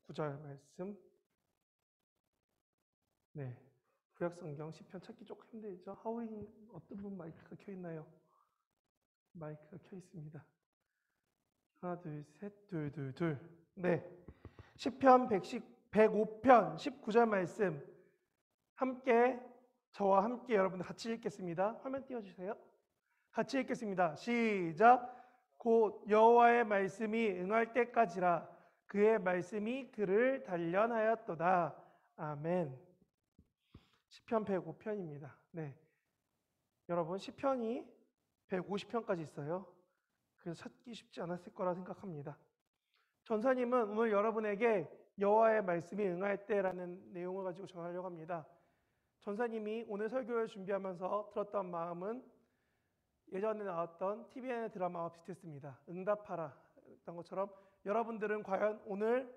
19절 말씀. 네. 구약성경 시편 찾기 조금 힘들죠? 하울이 어떤 분 마이크가 켜 있나요? 마이크가 켜 있습니다. 하나, 둘, 셋, 둘. 네. 시편 105편 19절 말씀. 함께, 저와 함께 여러분들 같이 읽겠습니다. 화면 띄워주세요. 같이 읽겠습니다. 시작. 곧 여호와의 말씀이 응할 때까지라 그의 말씀이 그를 단련하였도다. 아멘. 시편 105편입니다. 네. 여러분, 시편이 150편까지 있어요. 그래서 찾기 쉽지 않았을 거라 생각합니다. 전사님은 오늘 여러분에게 여호와의 말씀이 응할 때라는 내용을 가지고 전하려고 합니다. 전사님이 오늘 설교를 준비하면서 들었던 마음은 예전에 나왔던 TVN 드라마와 비슷했습니다. 응답하라 했던 것처럼 여러분들은 과연 오늘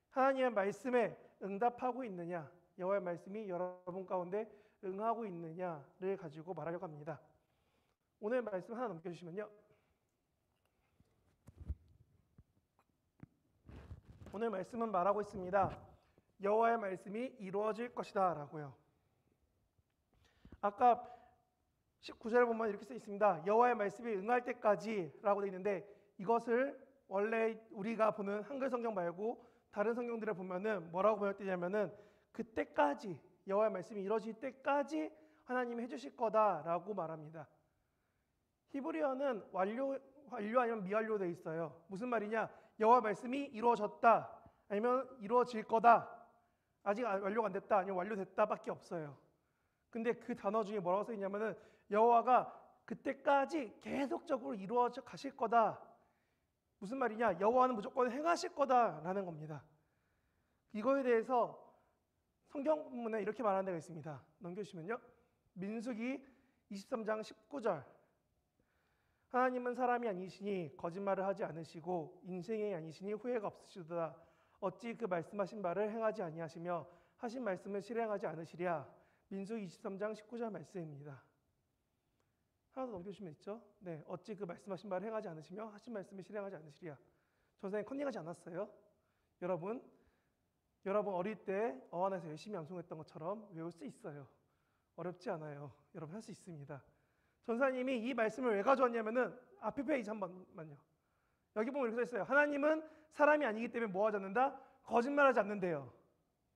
하나님의 말씀에 응답하고 있느냐, 여호와의 말씀이 여러분 가운데 응하고 있느냐를 가지고 말하려고 합니다. 오늘 말씀 하나 넘겨주시면요. 오늘 말씀은 말하고 있습니다. 여호와의 말씀이 이루어질 것이다 라고요. 아까 19절에 보면 이렇게 써 있습니다. 여호와의 말씀이 응할 때까지 라고 되어 있는데, 이것을 원래 우리가 보는 한글 성경 말고 다른 성경들을 보면은 뭐라고 번역되냐면은 그때까지, 여호와의 말씀이 이루어질 때까지 하나님이 해주실 거다라고 말합니다. 히브리어는 완료 아니면 미완료 되어 있어요. 무슨 말이냐? 여호와 말씀이 이루어졌다, 아니면 이루어질 거다, 아직 완료가 안 됐다, 아니면 완료됐다밖에 없어요. 근데 그 단어 중에 뭐라고 써 있냐면은 여호와가 그때까지 계속적으로 이루어져 가실 거다. 무슨 말이냐? 여호와는 무조건 행하실 거다라는 겁니다. 이거에 대해서 성경 본문에 이렇게 말하는 데가 있습니다. 넘겨주시면요. 민수기 23장 19절. 하나님은 사람이 아니시니 거짓말을 하지 않으시고 인생이 아니시니 후회가 없으시도다. 어찌 그 말씀하신 바를 행하지 아니하시며 하신 말씀을 실행하지 않으시랴. 민수기 23장 19절 말씀입니다. 하나 더 넘겨주시면 있죠. 네, 어찌 그 말씀하신 바를 행하지 않으시며 하신 말씀을 실행하지 않으시랴. 전사님 컨닝하지 않았어요? 여러분 어릴 때 어안에서 열심히 암송했던 것처럼 외울 수 있어요. 어렵지 않아요. 여러분 할 수 있습니다. 전사님이 이 말씀을 왜 가져왔냐면은 앞에 페이지 한 번만요. 여기 보면 이렇게 써 있어요. 하나님은 사람이 아니기 때문에 뭐 하지 않는다? 거짓말하지 않는데요.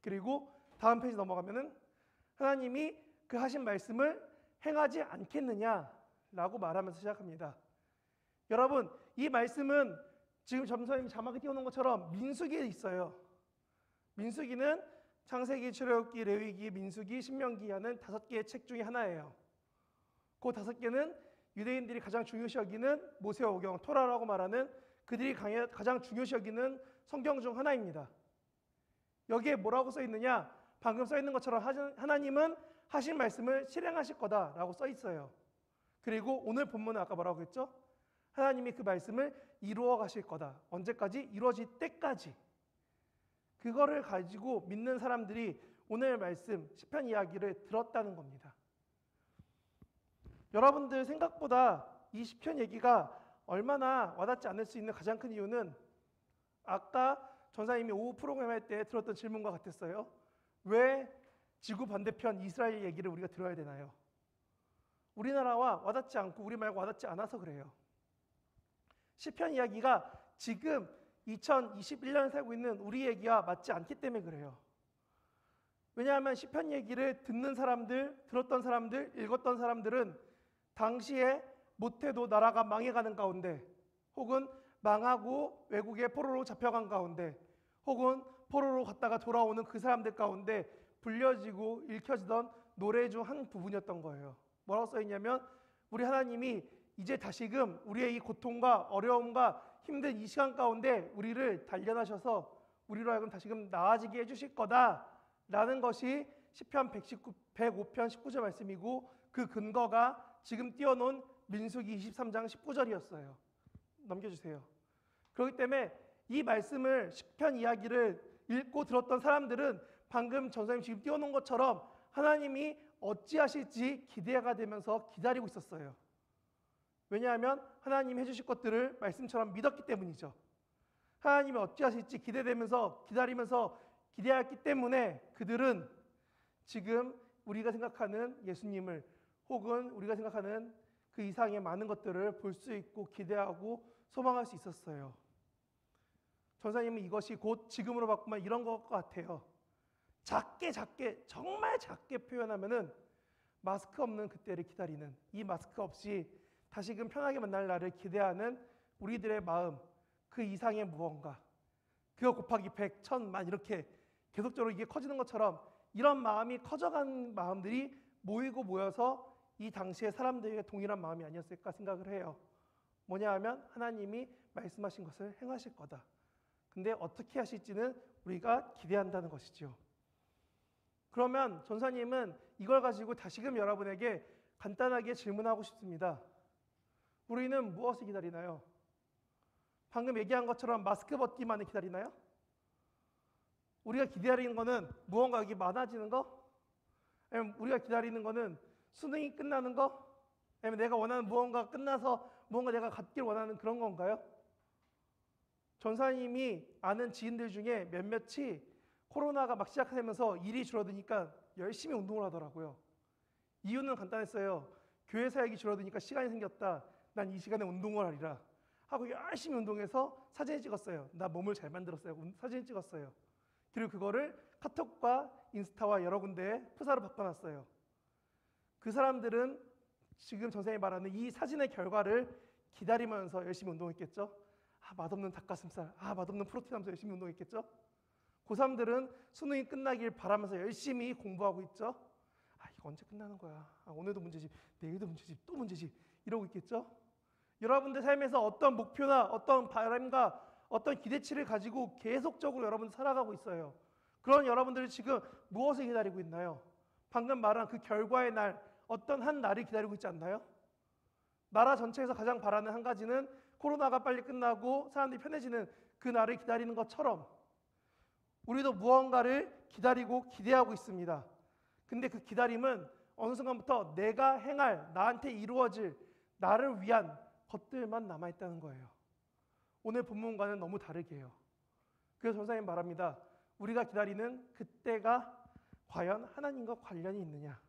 그리고 다음 페이지 넘어가면은 하나님이 그 하신 말씀을 행하지 않겠느냐라고 말하면서 시작합니다. 여러분, 이 말씀은 지금 전사님이 자막에 띄워놓은 것처럼 민수기에 있어요. 민수기는 창세기, 출애굽기, 레위기, 민수기, 신명기 하는 5개의 책 중에 하나예요. 그 5개는 유대인들이 가장 중요시 여기는 모세와 오경, 토라라고 말하는 그들이 가장 중요시 여기는 성경 중 하나입니다. 여기에 뭐라고 써 있느냐? 방금 써 있는 것처럼 하나님은 하신 말씀을 실행하실 거다라고 써 있어요. 그리고 오늘 본문은 아까 뭐라고 했죠? 하나님이 그 말씀을 이루어 가실 거다. 언제까지? 이루어질 때까지. 그거를 가지고 믿는 사람들이 오늘 말씀 시편 이야기를 들었다는 겁니다. 여러분들 생각보다 이 시편 얘기가 얼마나 와닿지 않을 수 있는 가장 큰 이유는 아까 전사님이 오후 프로그램 할 때 들었던 질문과 같았어요. 왜 지구 반대편 이스라엘 얘기를 우리가 들어야 되나요? 우리나라와 와닿지 않고 우리 말고 와닿지 않아서 그래요. 시편 이야기가 지금 2021년에 살고 있는 우리 얘기와 맞지 않기 때문에 그래요. 왜냐하면 시편 얘기를 듣는 사람들, 들었던 사람들, 읽었던 사람들은 당시에 못해도 나라가 망해가는 가운데, 혹은 망하고 외국에 포로로 잡혀간 가운데, 혹은 포로로 갔다가 돌아오는 그 사람들 가운데 불려지고 읽혀지던 노래 중 한 부분이었던 거예요. 뭐라고 써있냐면 우리 하나님이 이제 다시금 우리의 이 고통과 어려움과 힘든 이 시간 가운데 우리를 단련하셔서 우리로 하여금 다시금 나아지게 해주실 거다라는 것이 시편 105편 19절 말씀이고, 그 근거가 지금 띄워놓은 민수기 23장 19절이었어요. 넘겨주세요. 그렇기 때문에 이 말씀을 시편 이야기를 읽고 들었던 사람들은 방금 전사님 지금 띄워놓은 것처럼 하나님이 어찌하실지 기대가 되면서 기다리고 있었어요. 왜냐하면 하나님이 해주실 것들을 말씀처럼 믿었기 때문이죠. 하나님이 어찌하실지 기대되면서 기다리면서 기대했기 때문에 그들은 지금 우리가 생각하는 예수님을 혹은 우리가 생각하는 그 이상의 많은 것들을 볼 수 있고 기대하고 소망할 수 있었어요. 전사님은 이것이 곧 지금으로 바꾸면 이런 것 같아요. 작게 정말 작게 표현하면은 마스크 없는 그때를 기다리는, 이 마스크 없이 다시금 편하게 만날 날을 기대하는 우리들의 마음, 그 이상의 무언가, 그거 곱하기 100, 1000만 이렇게 계속적으로 이게 커지는 것처럼 이런 마음이 커져간 마음들이 모이고 모여서 이 당시의 사람들에게 동일한 마음이 아니었을까 생각을 해요. 뭐냐 하면 하나님이 말씀하신 것을 행하실 거다. 근데 어떻게 하실지는 우리가 기대한다는 것이죠. 그러면 전사님은 이걸 가지고 다시금 여러분에게 간단하게 질문하고 싶습니다. 우리는 무엇을 기다리나요? 방금 얘기한 것처럼 마스크 벗기만을 기다리나요? 우리가 기다리는 거는 무언가 여기 많아지는 거? 아니면 우리가 기다리는 거는 수능이 끝나는 거? 아니면 내가 원하는 무언가 끝나서 무언가 내가 갖길 원하는 그런 건가요? 전사님이 아는 지인들 중에 몇몇이 코로나가 막 시작하면서 일이 줄어드니까 열심히 운동을 하더라고요. 이유는 간단했어요. 교회 사역이 줄어드니까 시간이 생겼다. 난 이 시간에 운동을 하리라 하고 열심히 운동해서 사진을 찍었어요. 나 몸을 잘 만들었어요. 사진 찍었어요. 그리고 그거를 카톡과 인스타와 여러 군데에 프사로 바꿔놨어요. 그 사람들은 지금 전생이 말하는 이 사진의 결과를 기다리면서 열심히 운동했겠죠. 맛없는 닭가슴살, 맛없는 프로틴 하면서 열심히 운동했겠죠. 고3들은 수능이 끝나길 바라면서 열심히 공부하고 있죠. 이거 언제 끝나는 거야? 오늘도 문제집, 내일도 문제집, 또 문제집 이러고 있겠죠. 여러분들 삶에서 어떤 목표나 어떤 바람과 어떤 기대치를 가지고 계속적으로 여러분 살아가고 있어요. 그런 여러분들이 지금 무엇을 기다리고 있나요? 방금 말한 그 결과의 날, 어떤 한 날을 기다리고 있지 않나요? 나라 전체에서 가장 바라는 한 가지는 코로나가 빨리 끝나고 사람들이 편해지는 그 날을 기다리는 것처럼 우리도 무언가를 기다리고 기대하고 있습니다. 근데 그 기다림은 어느 순간부터 내가 행할, 나한테 이루어질, 나를 위한 것들만 남아있다는 거예요. 오늘 본문과는 너무 다르게 해요. 그래서 전사님 말합니다. 우리가 기다리는 그때가 과연 하나님과 관련이 있느냐.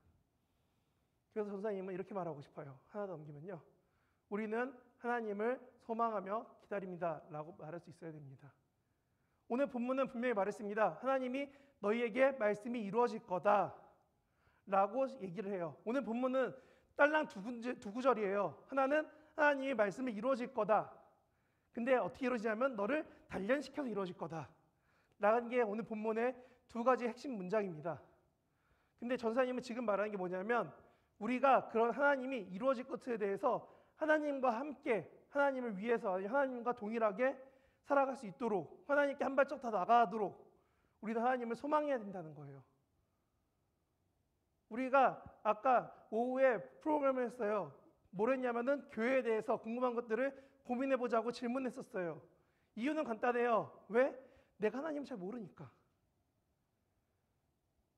그래서 전사님은 이렇게 말하고 싶어요. 하나 더 넘기면요. 우리는 하나님을 소망하며 기다립니다 라고 말할 수 있어야 됩니다. 오늘 본문은 분명히 말했습니다. 하나님이 너희에게 말씀이 이루어질 거다 라고 얘기를 해요. 오늘 본문은 딸랑 두 구절이에요. 하나는 하나님이 말씀이 이루어질 거다. 근데 어떻게 이루어지냐면 너를 단련시켜서 이루어질 거다 라는 게 오늘 본문의 두 가지 핵심 문장입니다. 근데 전사님은 지금 말하는 게 뭐냐면 우리가 그런 하나님이 이루어질 것에 대해서 하나님과 함께 하나님을 위해서 하나님과 동일하게 살아갈 수 있도록 하나님께 한 발짝 더 나가도록 우리는 하나님을 소망해야 된다는 거예요. 우리가 아까 오후에 프로그램을 했어요. 뭐랬냐면은 교회에 대해서 궁금한 것들을 고민해보자고 질문했었어요. 이유는 간단해요. 왜? 내가 하나님을 잘 모르니까.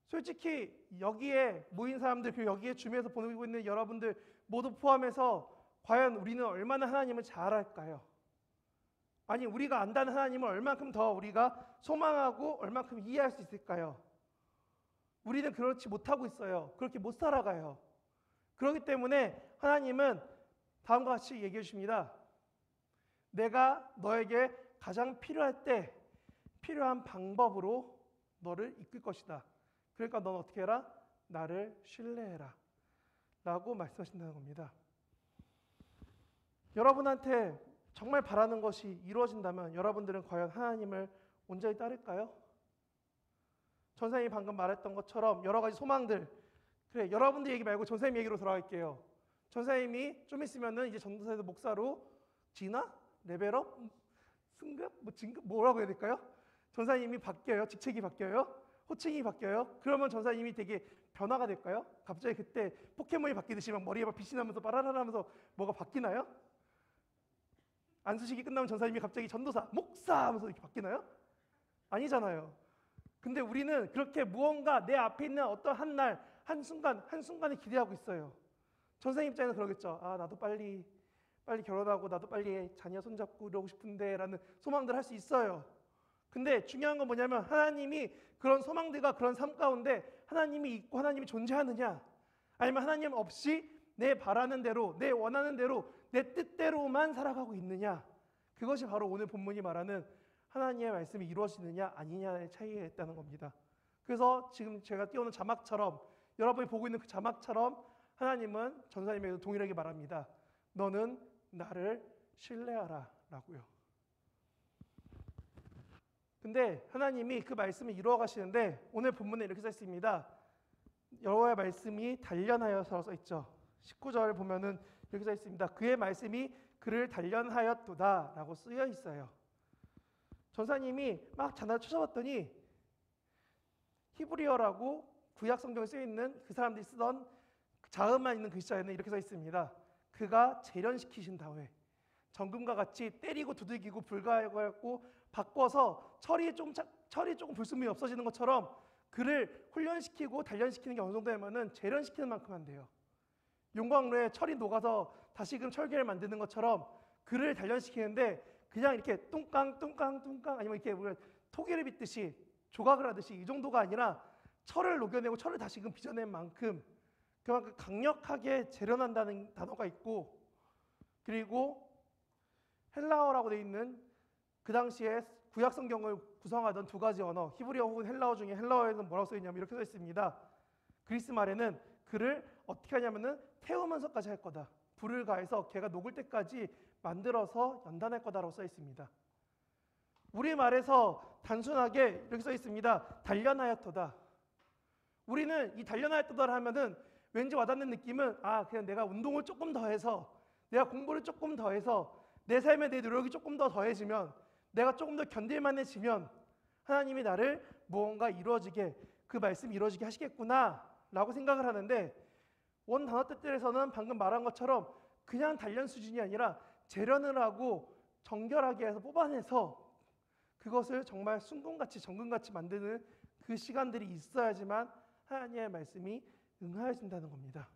솔직히 여기에 모인 사람들 그리고 여기에 주변에서 보내고 있는 여러분들 모두 포함해서 과연 우리는 얼마나 하나님을 잘 알까요? 아니 우리가 안다는 하나님을 얼만큼 더 우리가 소망하고 얼만큼 이해할 수 있을까요? 우리는 그렇지 못하고 있어요. 그렇게 못 살아가요. 그렇기 때문에 하나님은 다음과 같이 얘기해 주십니다. 내가 너에게 가장 필요할 때 필요한 방법으로 너를 이끌 것이다. 그러니까 넌 어떻게 해라? 나를 신뢰해라 라고 말씀하신다는 겁니다. 여러분한테 정말 바라는 것이 이루어진다면 여러분들은 과연 하나님을 온전히 따를까요? 전사님이 방금 말했던 것처럼 여러 가지 소망들, 그래 여러분들 얘기 말고 전사님 얘기로 돌아갈게요. 전사님이 좀 있으면은 이제 전도사에서 목사로 진화? 레벨업? 승급? 진급? 뭐라고 해야 될까요? 전사님이 바뀌어요. 직책이 바뀌어요. 호칭이 바뀌어요. 그러면 전사님이 되게 변화가 될까요? 갑자기 그때 포켓몬이 바뀌듯이 막 머리에 막 빛이 나면서 빠라라라 하면서 뭐가 바뀌나요? 안수식이 끝나면 전사님이 갑자기 전도사, 목사 하면서 이렇게 바뀌나요? 아니잖아요. 근데 우리는 그렇게 무언가 내 앞에 있는 어떤 한 날, 한순간을 기대하고 있어요. 전사님 입장에는 그러겠죠. 나도 빨리 빨리 결혼하고 나도 빨리 자녀 손잡고 이러고 싶은데 라는 소망들 할 수 있어요. 근데 중요한 건 뭐냐면 하나님이 그런 소망들과 그런 삶 가운데 하나님이 있고 하나님이 존재하느냐, 아니면 하나님 없이 내 바라는 대로, 내 원하는 대로, 내 뜻대로만 살아가고 있느냐, 그것이 바로 오늘 본문이 말하는 하나님의 말씀이 이루어지느냐 아니냐의 차이가 있다는 겁니다. 그래서 지금 제가 띄우는 자막처럼, 여러분이 보고 있는 그 자막처럼 하나님은 전사님에게 동일하게 말합니다. 너는 나를 신뢰하라 라고요. 근데 하나님이 그 말씀을 이루어 가시는데 오늘 본문에 이렇게 써 있습니다. 여호와의 말씀이 단련하여서 써 있죠. 19절을 보면은 이렇게 써 있습니다. 그의 말씀이 그를 단련하였도다 라고 쓰여 있어요. 전사님이 막 자막을 찾아봤더니 히브리어라고 구약 성경에 쓰여 있는 그 사람들이 쓰던 자음만 있는 글자에는 이렇게 써 있습니다. 그가 재련시키신 다음에 정금과 같이 때리고 두들기고 불가하고 바꿔서 철이 조금 불순물이 없어지는 것처럼 그를 훈련시키고 단련시키는 게 어느 정도 되면은 재련시키는 만큼 한대요. 용광로에 철이 녹아서 다시금 철계를 만드는 것처럼 그를 단련시키는데 그냥 이렇게 뚱깡 아니면 이렇게 우리가 토기를 빚듯이 조각을 하듯이 이 정도가 아니라 철을 녹여내고 철을 다시금 빚어낸 만큼 그만큼 강력하게 재련한다는 단어가 있고, 그리고 헬라어라고 되어 있는 그 당시에 구약 성경을 구성하던 두 가지 언어, 히브리어 혹은 헬라어 중에 헬라어에는 뭐라고 써 있냐면 이렇게 써 있습니다. 그리스 말에는 그를 어떻게 하냐면은 태우면서까지 할 거다. 불을 가해서 걔가 녹을 때까지 만들어서 연단할 거다라고 써 있습니다. 우리 말에서 단순하게 이렇게 써 있습니다. 단련하였도다. 우리는 이 단련하였도다를 하면은 왠지 와닿는 느낌은 그냥 내가 운동을 조금 더 해서, 내가 공부를 조금 더 해서, 내 삶에 내 노력이 조금 더 더해지면, 내가 조금 더 견딜만해지면 하나님이 나를 무언가 이루어지게, 그 말씀이 이루어지게 하시겠구나 라고 생각을 하는데, 원 단어 뜻들에서는 방금 말한 것처럼 그냥 단련 수준이 아니라 재련을 하고 정결하게 해서 뽑아내서 그것을 정말 순금같이 정금같이 만드는 그 시간들이 있어야지만 하나님의 말씀이 응하여진다는 겁니다.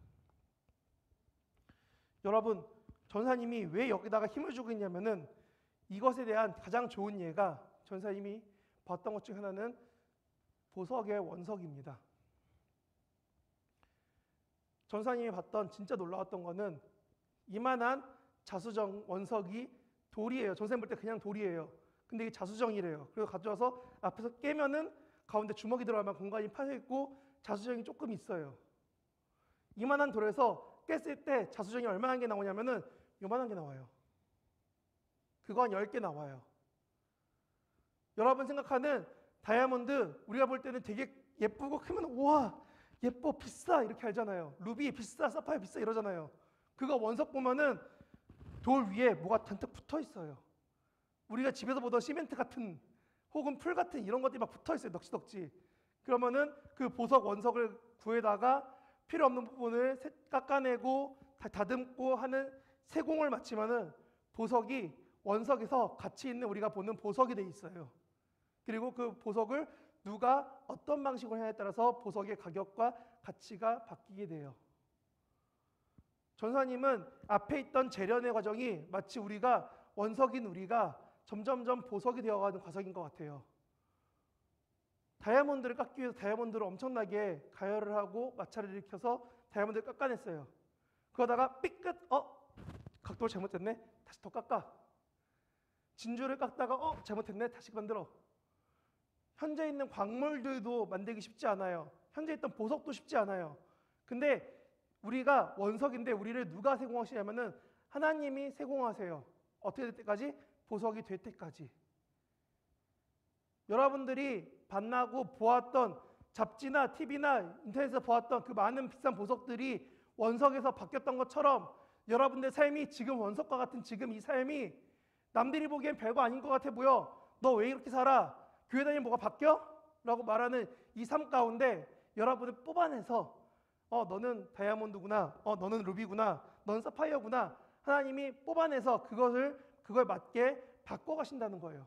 여러분, 전사님이 왜 여기다가 힘을 주고 있냐면은 이것에 대한 가장 좋은 예가 전사님이 봤던 것 중 하나는 보석의 원석입니다. 전사님이 봤던 진짜 놀라웠던 거는 이만한 자수정 원석이 돌이에요. 전사님 볼 때 그냥 돌이에요. 근데 이게 자수정이래요. 그래서 가져와서 앞에서 깨면은 가운데 주먹이 들어가면 공간이 파여 있고 자수정이 조금 있어요. 이만한 돌에서 깼을 때 자수정이 얼마나 게 나오냐면은 요만한 게 나와요. 그거 한 10개 나와요. 여러분 생각하는 다이아몬드, 우리가 볼 때는 되게 예쁘고 크면 우와 예뻐 비싸 이렇게 알잖아요. 루비 비싸, 사파이어 비싸 이러잖아요. 그거 원석 보면은 돌 위에 뭐가 잔뜩 붙어 있어요. 우리가 집에서 보던 시멘트 같은 혹은 풀 같은 이런 것들이 막 붙어 있어요. 덕지덕지. 그러면은 그 보석 원석을 구해다가 필요 없는 부분을 깎아내고 다듬고 하는 세공을 마치면은 보석이 원석에서 가치 있는 우리가 보는 보석이 돼 있어요. 그리고 그 보석을 누가 어떤 방식으로 하냐에 따라서 보석의 가격과 가치가 바뀌게 돼요. 전사님은 앞에 있던 재련의 과정이 마치 우리가 원석인 우리가 점점점 보석이 되어가는 과정인 것 같아요. 다이아몬드를 깎기 위해서 다이아몬드를 엄청나게 가열을 하고 마찰을 일으켜서 다이아몬드를 깎아냈어요. 그러다가 삐끗 각도를 잘못했네. 다시 더 깎아. 진주를 깎다가 잘못했네. 다시 만들어. 현재 있는 광물들도 만들기 쉽지 않아요. 현재 있던 보석도 쉽지 않아요. 근데 우리가 원석인데 우리를 누가 세공하시냐면은 하나님이 세공하세요. 어떻게 될 때까지? 보석이 될 때까지. 여러분들이 만나고 보았던 잡지나 TV나 인터넷에서 보았던 그 많은 비싼 보석들이 원석에서 바뀌었던 것처럼 여러분들의 삶이 지금 원석과 같은 지금 이 삶이 남들이 보기엔 별거 아닌 것 같아 보여. 너 왜 이렇게 살아? 교회 다니면 뭐가 바뀌어? 라고 말하는 이 삶 가운데 여러분을 뽑아내서 너는 다이아몬드구나. 너는 루비구나. 너는 사파이어구나. 하나님이 뽑아내서 그걸 맞게 바꿔가신다는 거예요.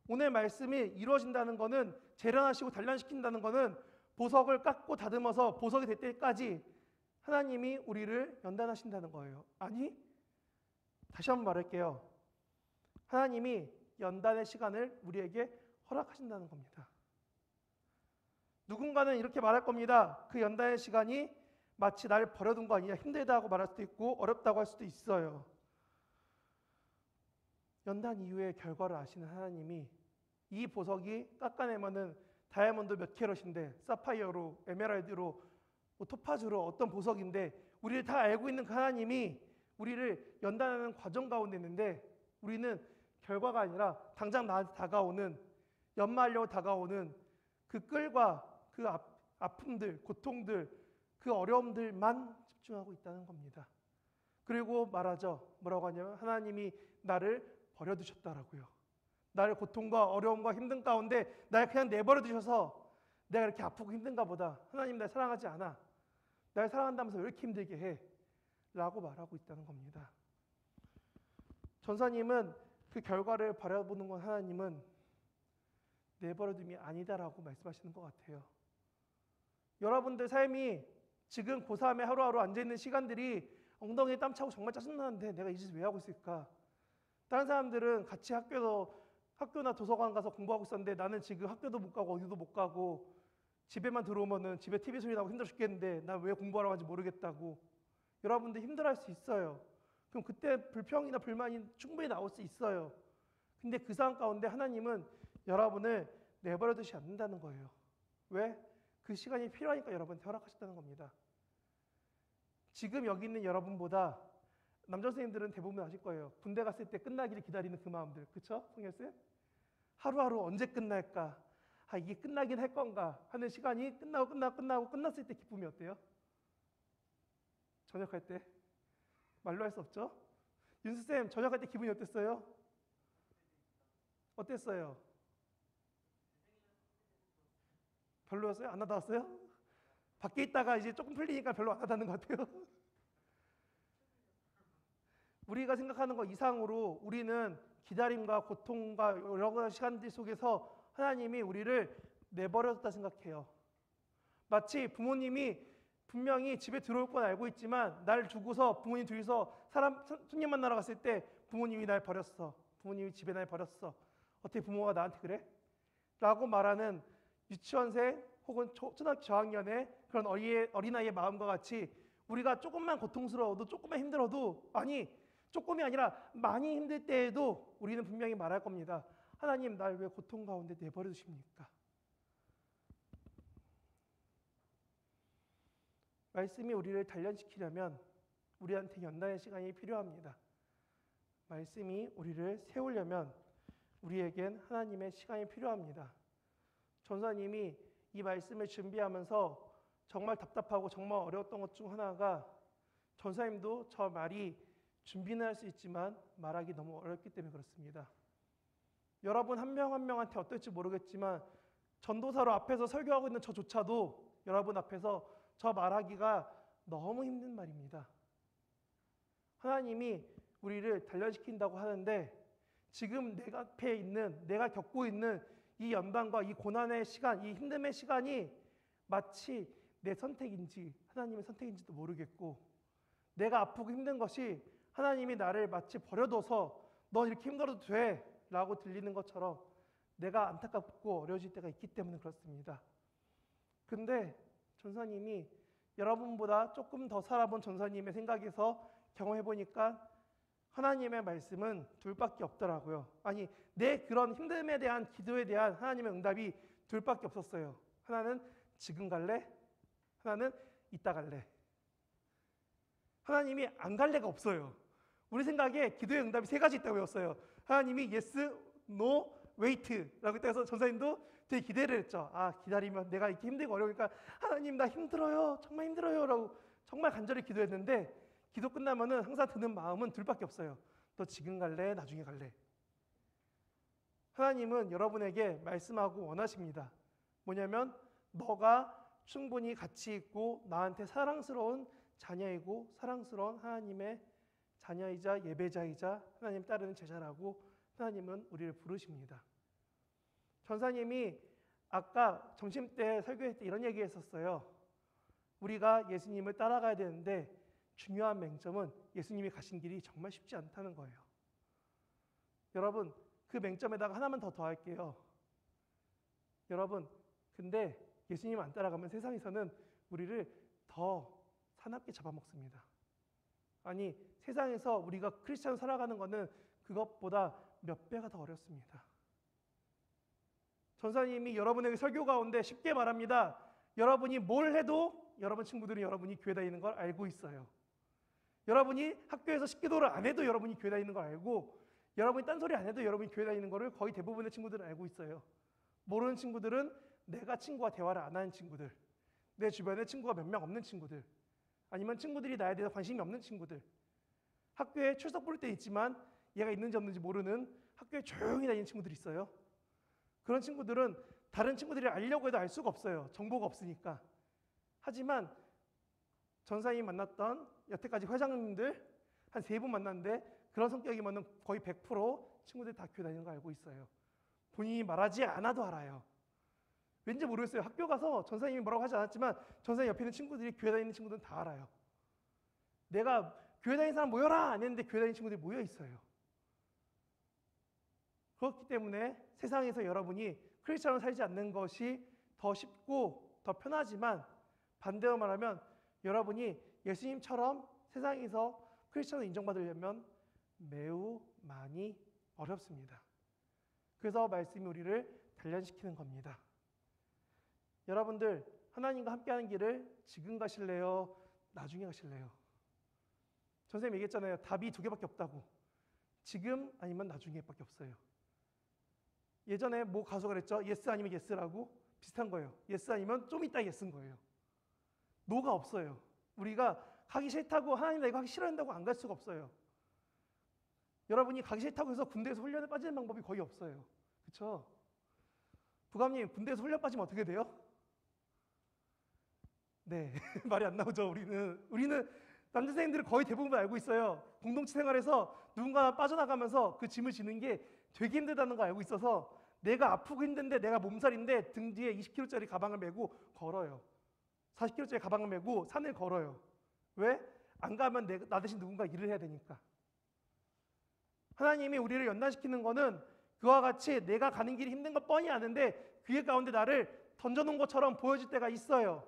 오늘 말씀이 이루어진다는 것은 재련하시고 단련시킨다는 것은 보석을 깎고 다듬어서 보석이 될 때까지 하나님이 우리를 연단하신다는 거예요. 아니, 다시 한번 말할게요. 하나님이 연단의 시간을 우리에게 허락하신다는 겁니다. 누군가는 이렇게 말할 겁니다. 그 연단의 시간이 마치 나를 버려둔 거 아니냐, 힘들다고 말할 수도 있고 어렵다고 할 수도 있어요. 연단 이후의 결과를 아시는 하나님이 이 보석이 깎아내면은 다이아몬드 몇 캐럿인데, 사파이어로, 에메랄드로, 뭐 토파즈로 어떤 보석인데, 우리를 다 알고 있는 그 하나님이 우리를 연단하는 과정 가운데 있는데, 우리는 결과가 아니라 당장 나한테 다가오는, 연마하려고 다가오는 그 끌과 그 아픔들, 고통들, 그 어려움들만 집중하고 있다는 겁니다. 그리고 말하죠. 뭐라고 하냐면 하나님이 나를 버려두셨다라고요. 나를 고통과 어려움과 힘든 가운데 날 그냥 내버려 두셔서 내가 이렇게 아프고 힘든가 보다. 하나님 날 사랑하지 않아. 날 사랑한다면서 왜 이렇게 힘들게 해? 라고 말하고 있다는 겁니다. 전사님은 그 결과를 바라보는 건 하나님은 내버려둠이 아니다라고 말씀하시는 것 같아요. 여러분들 삶이 지금 고3에 하루하루 앉아있는 시간들이 엉덩이에 땀 차고 정말 짜증나는데 내가 이 짓을 왜 하고 있을까? 다른 사람들은 같이 학교나 도서관 가서 공부하고 있었는데 나는 지금 학교도 못 가고 어디도 못 가고 집에만 들어오면은 집에 TV 소리 나고 힘들어 죽겠는데 난 왜 공부하러 가는지 모르겠다고. 여러분들 힘들어할 수 있어요. 그럼 그때 불평이나 불만이 충분히 나올 수 있어요. 근데 그 상황 가운데 하나님은 여러분을 내버려 두지 않는다는 거예요. 왜? 그 시간이 필요하니까 여러분한테 허락하셨다는 겁니다. 지금 여기 있는 여러분보다 남자 선생님들은 대부분 아실 거예요. 군대 갔을 때 끝나기를 기다리는 그 마음들. 그쵸? 성열쌤? 하루하루 언제 끝날까? 아, 이게 끝나긴 할 건가? 하는 시간이 끝나고 끝났을 때 기쁨이 어때요? 전역할 때? 말로 할 수 없죠? 윤수쌤, 전역할 때 기분이 어땠어요? 어땠어요? 별로였어요? 안 와닿았어요? 밖에 있다가 이제 조금 풀리니까 별로 안 와닿는 것 같아요. 우리가 생각하는 것 이상으로 우리는 기다림과 고통과 여러 가지 시간들 속에서 하나님이 우리를 내버려뒀다 생각해요. 마치 부모님이 분명히 집에 들어올 건 알고 있지만 날 두고서 부모님 둘이서 손님 만나러 갔을 때 부모님이 날 버렸어. 부모님이 집에 날 버렸어. 어떻게 부모가 나한테 그래? 라고 말하는 유치원생 혹은 초등학교 저학년의 그런 어린아이의 마음과 같이 우리가 조금만 고통스러워도 조금만 힘들어도, 아니 조금이 아니라 많이 힘들 때에도 우리는 분명히 말할 겁니다. 하나님, 날 왜 고통 가운데 내버려 두십니까? 말씀이 우리를 단련시키려면 우리한테 연단의 시간이 필요합니다. 말씀이 우리를 세우려면 우리에겐 하나님의 시간이 필요합니다. 전사님이 이 말씀을 준비하면서 정말 답답하고 정말 어려웠던 것 중 하나가, 전사님도 저 말이 준비는 할 수 있지만 말하기 너무 어렵기 때문에 그렇습니다. 여러분 한 명 한 명한테 어떨지 모르겠지만 전도사로 앞에서 설교하고 있는 저조차도 여러분 앞에서 저 말하기가 너무 힘든 말입니다. 하나님이 우리를 단련시킨다고 하는데 지금 내가 앞에 있는, 내가 겪고 있는 이 연단과 이 고난의 시간, 이 힘듦의 시간이 마치 내 선택인지 하나님의 선택인지도 모르겠고, 내가 아프고 힘든 것이 하나님이 나를 마치 버려둬서 넌 이렇게 힘들어도 돼 라고 들리는 것처럼 내가 안타깝고 어려워질 때가 있기 때문에 그렇습니다. 근데 전사님이 여러분보다 조금 더 살아본 전사님의 생각에서 경험해보니까 하나님의 말씀은 둘밖에 없더라고요. 아니, 내 그런 힘듦에 대한 기도에 대한 하나님의 응답이 둘밖에 없었어요. 하나는 지금 갈래? 하나는 이따 갈래? 하나님이 안 갈래가 없어요. 우리 생각에 기도의 응답이 세 가지 있다고 했어요. 하나님이 yes, no, wait 라고 해서 전사님도 되게 기대를 했죠. 아, 기다리면 내가 이렇게 힘들고 어려우니까 하나님 나 힘들어요. 정말 힘들어요. 라고 정말 간절히 기도했는데 기도 끝나면은 항상 드는 마음은 둘밖에 없어요. 너 지금 갈래? 나중에 갈래? 하나님은 여러분에게 말씀하고 원하십니다. 뭐냐면 너가 충분히 가치 있고 나한테 사랑스러운 자녀이고 사랑스러운 하나님의 자녀이자 예배자이자 하나님 따르는 제자라고 하나님은 우리를 부르십니다. 전사님이 아까 점심때 설교할 때 이런 얘기 했었어요. 우리가 예수님을 따라가야 되는데 중요한 맹점은 예수님이 가신 길이 정말 쉽지 않다는 거예요. 여러분, 그 맹점에다가 하나만 더 더할게요. 여러분, 근데 예수님 안 따라가면 세상에서는 우리를 더 사납게 잡아먹습니다. 아니, 세상에서 우리가 크리스찬으로 살아가는 것은 그것보다 몇 배가 더 어렵습니다. 전사님이 여러분에게 설교 가운데 쉽게 말합니다. 여러분이 뭘 해도 여러분 친구들은 여러분이 교회 다니는 걸 알고 있어요. 여러분이 학교에서 식기도를 안 해도 여러분이 교회 다니는 걸 알고, 여러분이 딴소리 안 해도 여러분이 교회 다니는 거를 거의 대부분의 친구들은 알고 있어요. 모르는 친구들은 내가 친구와 대화를 안 하는 친구들, 내 주변에 친구가 몇 명 없는 친구들, 아니면 친구들이 나에 대해서 관심이 없는 친구들, 학교에 출석 부를 때 있지만 얘가 있는지 없는지 모르는 학교에 조용히 다니는 친구들이 있어요. 그런 친구들은 다른 친구들이 알려고 해도 알 수가 없어요. 정보가 없으니까. 하지만 전사님이 만났던 여태까지 회장님들 한 3분 만났는데 그런 성격이면 거의 100% 친구들이 다 교회 다니는 거 알고 있어요. 본인이 말하지 않아도 알아요. 왠지 모르겠어요. 학교 가서 전사님이 뭐라고 하지 않았지만 전사님 옆에 있는 친구들이 교회 다니는 친구들은 다 알아요. 내가 교회 다니는 사람 모여라 안 했는데 교회 다니는 친구들이 모여 있어요. 그렇기 때문에 세상에서 여러분이 크리스천으로 살지 않는 것이 더 쉽고 더 편하지만, 반대로 말하면 여러분이 예수님처럼 세상에서 크리스천으로 인정받으려면 매우 많이 어렵습니다. 그래서 말씀이 우리를 단련시키는 겁니다. 여러분들, 하나님과 함께하는 길을 지금 가실래요? 나중에 가실래요? 선생님 얘기했잖아요. 답이 2개밖에 없다고. 지금 아니면 나중에밖에 없어요. 예전에 뭐 가수가 그랬죠? 예스 아니면 예스라고. 비슷한 거예요. 예스 아니면 좀 이따 예스인 거예요. 노가 없어요. 우리가 가기 싫다고, 하나님 나 이거 하기 싫어한다고 안 갈 수가 없어요. 여러분이 가기 싫다고 해서 군대에서 훈련에 빠지는 방법이 거의 없어요. 그렇죠? 부감님, 군대에서 훈련 빠지면 어떻게 돼요? 네, 말이 안 나오죠. 우리는 남자 선생님들은 거의 대부분 알고 있어요. 공동체 생활에서 누군가 빠져나가면서 그 짐을 지는 게 되게 힘들다는 거 알고 있어서 내가 아프고 힘든데, 내가 몸살인데 등 뒤에 20kg짜리 가방을 메고 걸어요. 40kg짜리 가방을 메고 산을 걸어요. 왜? 안 가면 나 대신 누군가 일을 해야 되니까. 하나님이 우리를 연단시키는 거는 그와 같이 내가 가는 길이 힘든 거 뻔히 아는데 그 길 가운데 나를 던져놓은 것처럼 보여질 때가 있어요.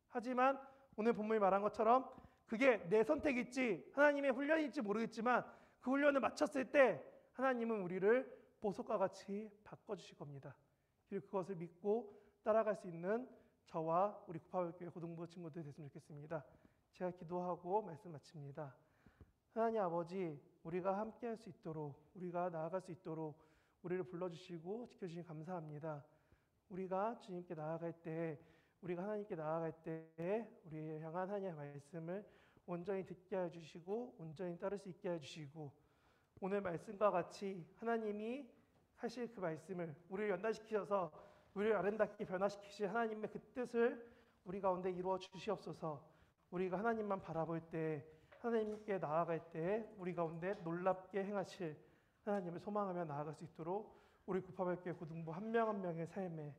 하지만 오늘 본문이 말한 것처럼 그게 내 선택일지 하나님의 훈련일지 모르겠지만 그 훈련을 마쳤을 때 하나님은 우리를 보석과 같이 바꿔주실 겁니다. 그것을 믿고 따라갈 수 있는 저와 우리 구파울교회 고등부 친구들 됐으면 좋겠습니다. 제가 기도하고 말씀 마칩니다. 하나님 아버지, 우리가 함께할 수 있도록, 우리가 나아갈 수 있도록 우리를 불러주시고 지켜주시니 감사합니다. 우리가 주님께 나아갈 때, 우리가 하나님께 나아갈 때 우리를 향한 하나님의 말씀을 온전히 듣게 해주시고 온전히 따를 수 있게 해주시고, 오늘 말씀과 같이 하나님이 하실 그 말씀을 우리를 연단시키셔서 우리를 아름답게 변화시키실 하나님의 그 뜻을 우리 가운데 이루어 주시옵소서. 우리가 하나님만 바라볼 때, 하나님께 나아갈 때 우리 가운데 놀랍게 행하실 하나님을 소망하며 나아갈 수 있도록 우리 구파발교회 고등부 한 명 한 명의 삶에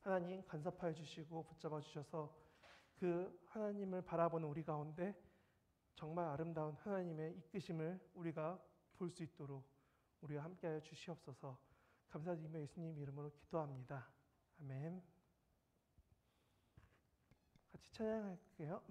하나님 간섭하여 주시고 붙잡아 주셔서 그 하나님을 바라보는 우리 가운데 정말 아름다운 하나님의 이끄심을 우리가 볼 수 있도록 우리와 함께하여 주시옵소서. 감사드리며 예수님 이름으로 기도합니다. 아멘. 같이 찬양할게요.